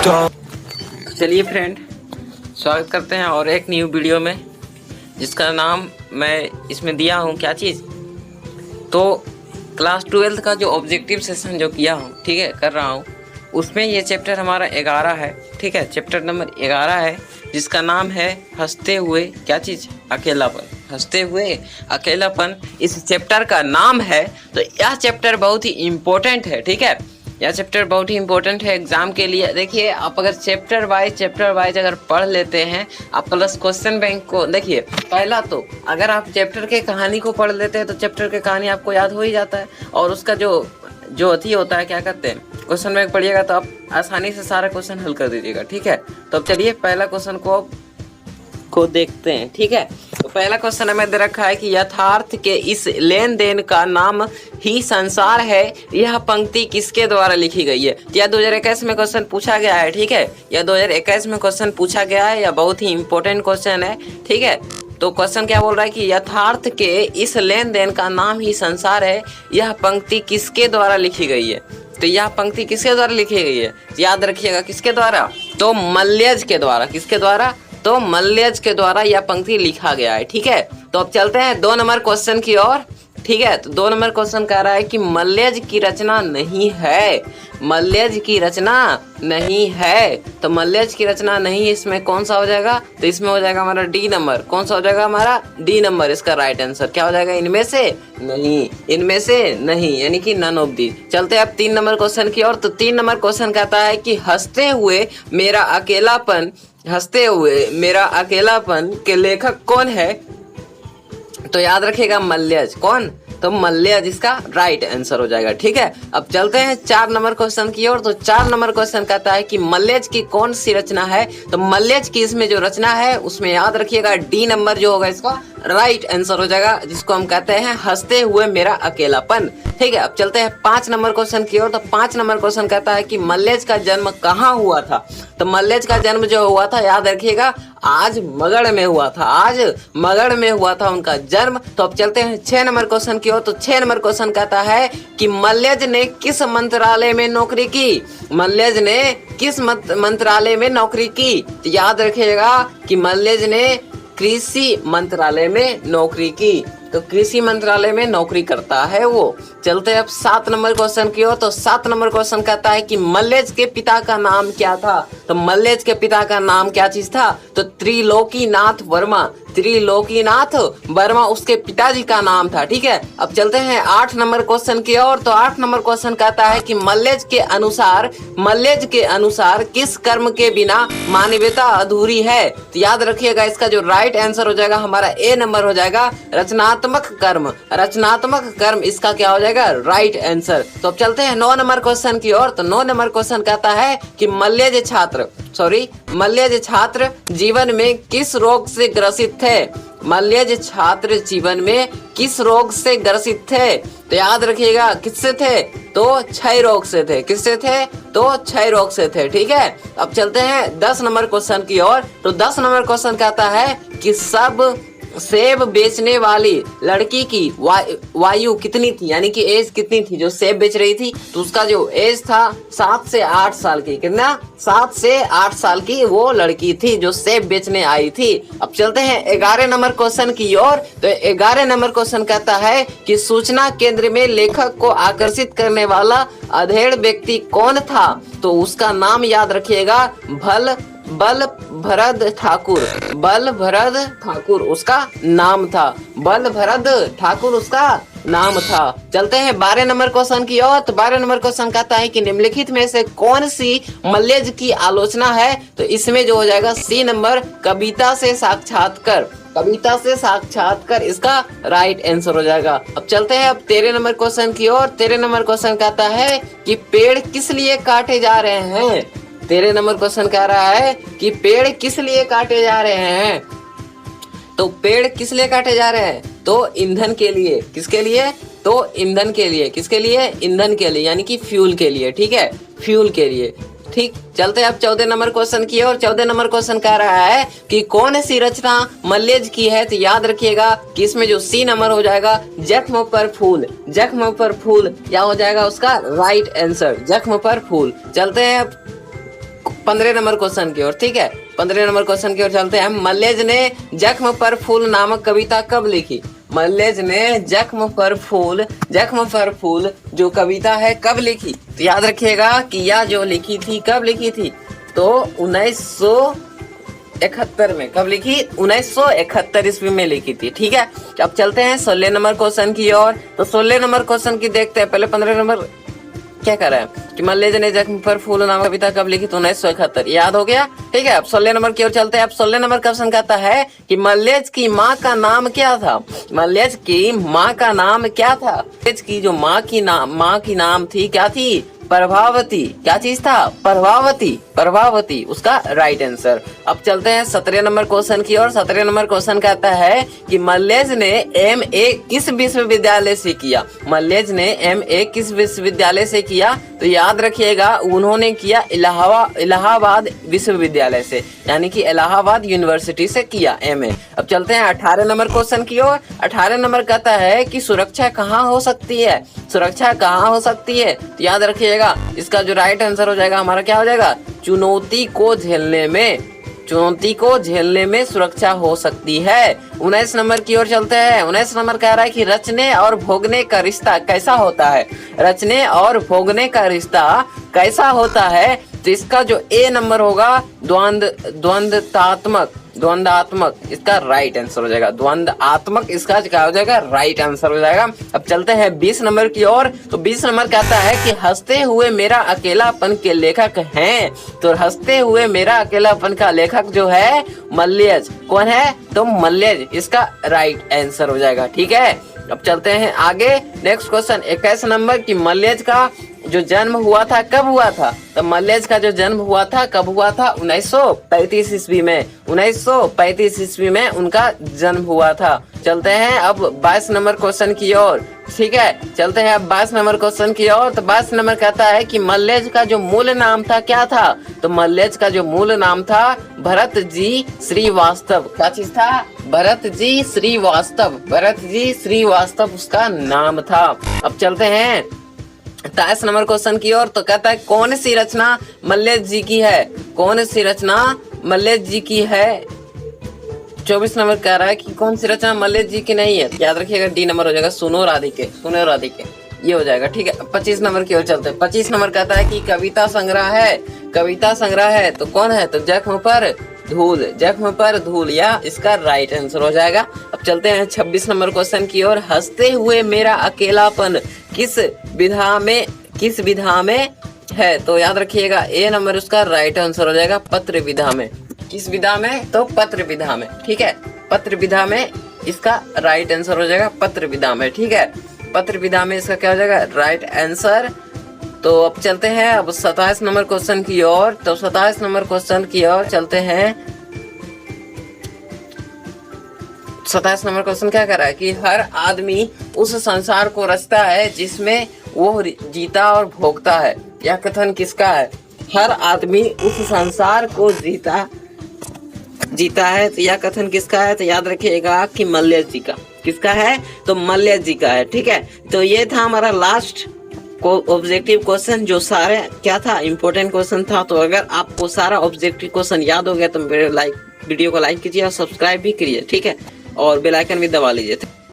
चलिए फ्रेंड, स्वागत करते हैं और एक न्यू वीडियो में, जिसका नाम मैं इसमें दिया हूँ क्या चीज़। तो क्लास 12 का जो ऑब्जेक्टिव सेशन जो किया हूँ, ठीक है, कर रहा हूँ, उसमें ये चैप्टर हमारा 11 है, ठीक है, चैप्टर नंबर 11 है, जिसका नाम है हंसते हुए क्या चीज़, अकेलापन। हंसते हुए अकेलापन इस चैप्टर का नाम है। तो यह चैप्टर बहुत ही इम्पोर्टेंट है, ठीक है, यह चैप्टर बहुत ही इंपॉर्टेंट है एग्जाम के लिए। देखिए, आप अगर चैप्टर वाइज अगर पढ़ लेते हैं आप प्लस क्वेश्चन बैंक को, देखिए पहला तो अगर आप चैप्टर के कहानी को पढ़ लेते हैं तो चैप्टर के कहानी आपको याद हो ही जाता है, और उसका जो अति होता है, क्या कहते हैं, क्वेश्चन बैंक पढ़िएगा तो आप आसानी से सारा क्वेश्चन हल कर दीजिएगा, ठीक है। तो अब चलिए पहला क्वेश्चन को देखते हैं, ठीक है। तो पहला क्वेश्चन हमें दे रखा है कि यथार्थ के इस लेन देन का नाम ही संसार है, यह पंक्ति किसके द्वारा लिखी गई है। यह 2021 में क्वेश्चन पूछा गया है, ठीक है, यह 2021 में क्वेश्चन पूछा गया है, यह बहुत ही इंपॉर्टेंट क्वेश्चन है, ठीक है। तो क्वेश्चन क्या बोल रहा है कि यथार्थ के इस लेन देन का नाम ही संसार है, यह पंक्ति किसके द्वारा लिखी गई है। तो यह पंक्ति किसके द्वारा लिखी गई है, याद रखिएगा, किसके द्वारा, तो मल्यज के द्वारा। किसके द्वारा, तो मल्यज के द्वारा यह पंक्ति लिखा गया है, ठीक है। तो अब चलते हैं 2 नंबर क्वेश्चन की ओर, ठीक है। तो 2 नंबर क्वेश्चन कह रहा है कि मल्यज की रचना नहीं है, मल्यज की रचना नहीं है। तो मल्यज की रचना नहीं, इसमें कौन सा हो जाएगा, तो इसमें हो जाएगा हमारा डी नंबर। कौन सा हो जाएगा हमारा, डी नंबर, इसका राइट आंसर क्या हो जाएगा, इनमें से नहीं, इनमें से नहीं, यानी कि नन ऑफ दी। चलते हैं अब 3 नंबर क्वेश्चन की ओर। तो 3 नंबर क्वेश्चन कहता है कि हंसते हुए मेरा अकेलापन, हंसते हुए मेरा अकेलापन के लेखक कौन है। तो याद रखिएगा मल्यज, कौन, तो मल्यज इसका राइट आंसर हो जाएगा, ठीक है। अब चलते हैं 4 नंबर क्वेश्चन की ओर। तो 4 नंबर क्वेश्चन कहता है कि मल्यज की कौन सी रचना है। तो मल्यज की इसमें जो रचना है उसमें याद रखिएगा डी नंबर जो होगा इसका राइट आंसर हो जाएगा, जिसको हम कहते हैं हंसते हुए मेरा अकेलापन, ठीक है। अब चलते हैं 5 नंबर क्वेश्चन की ओर। तो 5 नंबर क्वेश्चन कहता है कि मल्यज का जन्म कहाँ हुआ था। तो मल्यज का जन्म जो हुआ था, याद रखिएगा, आज मगध में हुआ था, आज मगध में हुआ था उनका जन्म। तो अब चलते हैं 6 नंबर क्वेश्चन की ओर। तो 6 नंबर क्वेश्चन कहता है कि मल्यज ने किस मंत्रालय में नौकरी की। मल्यज ने किस मंत्रालय में नौकरी की। तो याद रखिएगा कि मल्यज ने कृषि मंत्रालय में नौकरी की। तो कृषि मंत्रालय में नौकरी करता है वो। चलते हैं अब 7 नंबर क्वेश्चन की ओर। तो 7 नंबर क्वेश्चन कहता है कि मल्यज के पिता का नाम क्या था। तो मल्यज के पिता का नाम क्या चीज था, तो त्रिलोकीनाथ वर्मा, त्रिलोकीनाथ वर्मा उसके पिताजी का नाम था, ठीक है। अब चलते हैं 8 नंबर क्वेश्चन की ओर। तो 8 नंबर क्वेश्चन कहता है कि मल्यज के अनुसार किस कर्म के बिना मानवता अधूरी है। तो याद रखिएगा इसका जो राइट आंसर हो जाएगा हमारा ए नंबर हो जाएगा, रचनात्मक कर्म। रचनात्मक कर्म इसका क्या हो जाएगा, राइट आंसर। तो अब चलते हैं 9 नंबर क्वेश्चन की ओर। तो 9 नंबर क्वेश्चन कहता है कि मल्यज छात्र जीवन में किस रोग से ग्रसित थे। मल्यज छात्र जीवन में किस रोग से ग्रसित थे। तो याद रखिएगा किससे थे, तो क्षय रोग से थे। किससे थे, तो क्षय रोग से थे, ठीक है। अब चलते हैं 10 नंबर क्वेश्चन की ओर। तो 10 नंबर क्वेश्चन कहता है कि सब सेब बेचने वाली लड़की की वायु कितनी थी, यानी कि एज कितनी थी जो सेब बेच रही थी। तो उसका जो एज था 7 से 8 साल की, कितना, 7 से 8 साल की वो लड़की थी जो सेब बेचने आई थी। अब चलते हैं 11 नंबर क्वेश्चन की ओर। तो 11 नंबर क्वेश्चन कहता है कि सूचना केंद्र में लेखक को आकर्षित करने वाला अधेड़ व्यक्ति कौन था। तो उसका नाम याद रखिएगा, बलभद्र ठाकुर उसका नाम था, बलभद्र ठाकुर उसका नाम था। चलते हैं 12 नंबर क्वेश्चन की ओर। तो 12 नंबर क्वेश्चन कहता है कि निम्नलिखित में से कौन सी मल्यज की आलोचना है। तो इसमें जो हो जाएगा सी नंबर, कविता से साक्षात्कार, कविता से साक्षात्कार इसका राइट आंसर हो जाएगा। अब चलते हैं अब 13 नंबर क्वेश्चन की ओर। 13 नंबर क्वेश्चन कहता है कि पेड़ किस लिए काटे जा रहे हैं। 13 नंबर क्वेश्चन कह रहा है कि पेड़ किस लिए काटे जा रहे हैं। तो पेड़ किस लिए काटे जा रहे हैं, तो ईंधन के लिए। किसके लिए, तो ईंधन के लिए। किसके लिए, ईंधन के लिए, यानी कि फ्यूल के लिए, ठीक है, फ्यूल के लिए, ठीक। चलते हैं अब 14 नंबर क्वेश्चन की ओर। 14 नंबर क्वेश्चन कह रहा है कि कौन सी रचना मल्यज की है। तो याद रखिएगा कि इसमें जो सी नंबर हो जाएगा, जख्म पर फूल, जख्म पर फूल, या हो जाएगा उसका राइट आंसर, जख्म पर फूल। चलते हैं 15 नंबर क्वेश्चन की ओर, ठीक है। 15 नंबर क्वेश्चन की ओर चलते हैं। मल्लेज ने जख्म पर फूल नामक कविता कब लिखी? मल्लेज ने जख्म पर फूल जो कविता है कब लिखी? तो याद रखिएगा कि यह जो लिखी थी कब लिखी थी? तो 1971 में। कब लिखी? 1971 ईस्वी में लिखी थी, ठीक है। अब चलते हैं 16 नंबर क्वेश्चन की ओर। तो 16 नंबर क्वेश्चन की देखते हैं। पहले 15 नंबर क्या कर रहा है कि मल्लेज ने जख्म पर फूल नामक कविता कब लिखी? तो 1971, याद हो गया, ठीक है। अब 16 नंबर की ओर चलते हैं। अब 16 नंबर क्वेश्चन कहता है कि मल्लेज की माँ का नाम क्या था? मल्लेज की माँ का नाम क्या था? मल्लेज की जो माँ की नाम थी क्या थी? प्रभावती। क्या चीज था? प्रभावती उसका राइट आंसर। अब चलते हैं 17 नंबर क्वेश्चन की ओर। 17 नंबर क्वेश्चन कहता है कि मल्लेज ने MA किस विश्वविद्यालय से किया? मल्लेज ने MA किस विश्वविद्यालय से किया? तो याद रखिएगा उन्होंने किया इलाहाबाद विश्वविद्यालय से, यानी कि इलाहाबाद यूनिवर्सिटी से किया MA। अब चलते हैं 18 नंबर क्वेश्चन की ओर। 18 नंबर कहता है कि सुरक्षा कहाँ हो सकती है? सुरक्षा कहाँ हो सकती है? तो याद रखिएगा इसका जो राइट आंसर हो जाएगा हमारा क्या हो जाएगा? चुनौती को झेलने में सुरक्षा हो सकती है। 19 नंबर की ओर चलते हैं। 19 नंबर कह रहा है कि रचने और भोगने का रिश्ता कैसा होता है? रचने और भोगने का रिश्ता कैसा होता है? तो इसका जो ए नंबर होगा द्वंद्वात्मक इसका राइट आंसर हो जाएगा। द्वंद्वात्मक इसका क्या हो जाएगा? राइट आंसर हो जाएगा। अब चलते हैं 20 नंबर की ओर। तो 20 नंबर कहता है कि हंसते हुए मेरा अकेलापन के लेखक हैं। तो हंसते हुए मेरा अकेलापन का लेखक जो है मल्लेज। कौन है? तो मल्लेज इसका राइट आंसर हो जाएगा, ठीक है। अब चलते हैं आगे। नेक्स्ट क्वेश्चन 21 नंबर की मल्लेज का जो जन्म हुआ था कब हुआ था? तो मल्लेज का जो जन्म हुआ था कब हुआ था? 1935 ईस्वी में। 1935 ईस्वी में उनका जन्म हुआ था। चलते हैं अब 22 नंबर क्वेश्चन की ओर, ठीक है। चलते हैं अब 22 नंबर क्वेश्चन की ओर। तो 22 नंबर कहता है कि मल्लेज का जो मूल नाम था क्या था? तो मल्लेज का जो मूल नाम था भरत जी श्रीवास्तव। क्या चीज था? भरत जी श्रीवास्तव उसका नाम था। अब चलते हैं 23 नंबर क्वेश्चन की ओर। तो कहता है कौन सी रचना मल्लेज जी की है? कौन सी रचना मल्लेज जी की है? 24 नंबर कह रहा है कि कौन सी रचना मल्लेज जी की नहीं है? याद रखिएगा डी नंबर हो जाएगा सुनो राधिके ये हो जाएगा, ठीक है। 25 नंबर की ओर चलते हैं। 25 नंबर कहता है कि कविता संग्रह है तो कौन है? तो जख्म पर धूल या इसका राइट आंसर हो जाएगा। अब चलते हैं 26 नंबर क्वेश्चन की ओर। हंसते हुए मेरा अकेलापन किस विधा में है? तो याद रखिएगा ए नंबर उसका राइट आंसर हो जाएगा पत्र विधा में। किस विधा में? तो पत्र विधा में, ठीक है। पत्र विधा में इसका राइट आंसर हो जाएगा पत्र विधा में, ठीक है। पत्र विधा में इसका क्या हो जाएगा? Right answer. तो अब चलते हैं अब 27 नंबर क्वेश्चन की ओर। तो 27 नंबर क्वेश्चन की ओर चलते हैं। 27 नंबर क्वेश्चन क्या कर रहा है कि हर आदमी उस संसार को रचता है जिसमें वो जीता और भोगता है। यह कथन किसका है? हर आदमी उस संसार को जीता है। तो यह कथन किसका है? तो याद रखिएगा कि मल्लेज जी का। किसका है? तो मल्लेज जी का है, ठीक है। तो ये था हमारा लास्ट ऑब्जेक्टिव क्वेश्चन, जो सारे क्या था? इंपॉर्टेंट क्वेश्चन था। तो अगर आपको सारा ऑब्जेक्टिव क्वेश्चन याद हो गया तो मेरे वीडियो को लाइक कीजिए और सब्सक्राइब भी करिए, ठीक है। और बेल आइकन भी दबा लीजिए।